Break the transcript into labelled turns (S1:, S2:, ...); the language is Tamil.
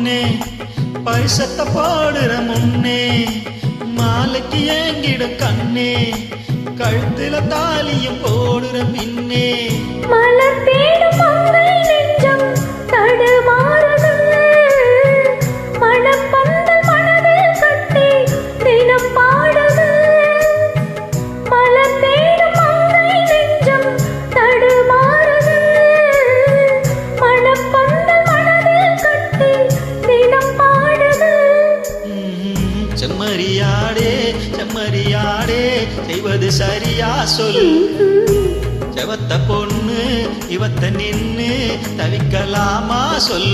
S1: பொண்ணே பரிசத்தை போடுற முன்னே மாலைக்கு ஏங்கிடும் கண்ணே கழுத்துல தாலியும் போடுற பின்னே
S2: மலர் தேடும் மங்கை நெஞ்சம் தடுமாறுது மணப்பந்தல் மனதில் கட்டி தினம் பாடுது மலர் தேடும் மங்கை நெஞ்சம் தடுமாறுது மணப்பந்தல் மனதில் கட்டி தினம் பாடுது
S1: செம்மறியாடே செம்மறியாடே செய்வது சரியா சொல் செவத்த பொண்ணு இவத்த நின்னு தவிக்கலாமா சொல்